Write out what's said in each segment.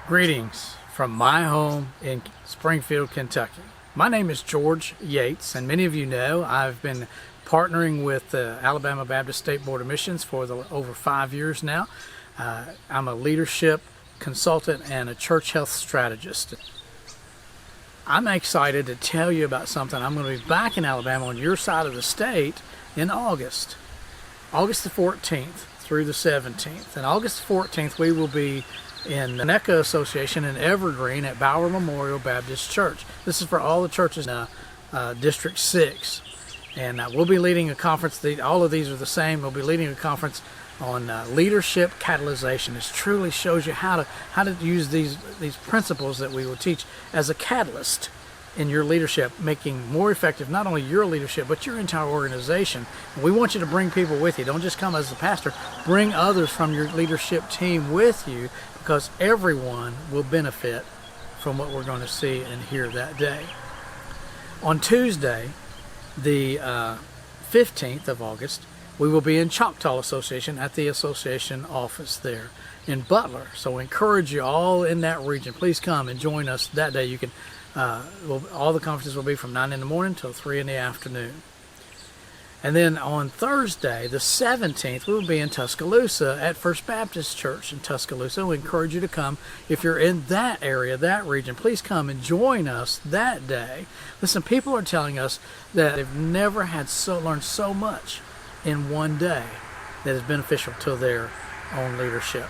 Greetings from my home in Springfield, Kentucky. My name is George Yates, and many of you know I've been partnering with the Alabama Baptist State Board of Missions for over 5 years now. I'm a leadership consultant and a church health strategist. I'm excited to tell you about something. I'm going to be back in Alabama on your side of the state in August the 14th through the 17th. And August the 14th we will be in the NECA Association in Evergreen at Bower Memorial Baptist Church. This is for all the churches in District 6. And we'll be leading a conference. All of these are the same. We'll be leading a conference on leadership catalyzation. This truly shows you how to use these principles that we will teach as a catalyst in your leadership, making more effective not only your leadership but your entire organization. And we want you to bring people with you. Don't just come as the pastor. Bring others from your leadership team with you, because everyone will benefit from what we're going to see and hear that day. On Tuesday, the 15th of August, we will be in Choctaw Association at the association office there in Butler. So I encourage you all in that region, please come and join us that day. You can all the conferences will be from 9 in the morning till 3 in the afternoon. And then on Thursday, the 17th, we will be in Tuscaloosa at First Baptist Church in Tuscaloosa. We encourage you to come. If you're in that area, that region, please come and join us that day. Listen, people are telling us that they've never learned so much in one day that is beneficial to their own leadership.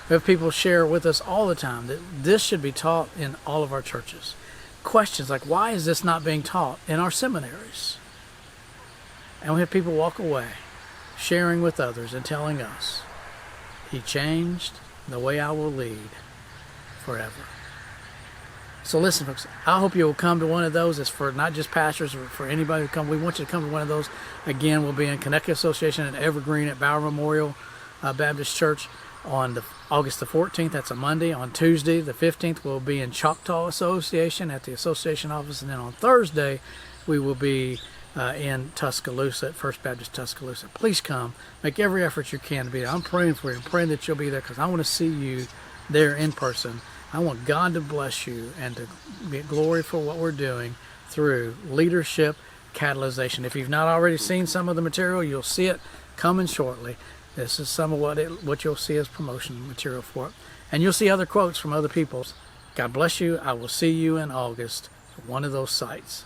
We have people share with us all the time that this should be taught in all of our churches. Questions like, why is this not being taught in our seminaries? And we have people walk away sharing with others and telling us, He changed the way I will lead forever. So listen, folks, I hope you will come to one of those. It's for not just pastors, but for anybody who come. We want you to come to one of those. Again, we'll be in Connecticut Association in Evergreen at Bower Memorial Baptist Church on August the 14th. That's a Monday. On Tuesday, the 15th, we'll be in Choctaw Association at the association office. And then on Thursday, we will be in Tuscaloosa at First Baptist Tuscaloosa. Please come. Make every effort you can to be there. I'm praying for you. I'm praying that you'll be there, because I want to see you there in person. I want God to bless you and to get glory for what we're doing through leadership catalyzation. If you've not already seen some of the material, you'll see it coming shortly. This is some of what you'll see as promotion material for it. And you'll see other quotes from other people. God bless you. I will see you in August at one of those sites.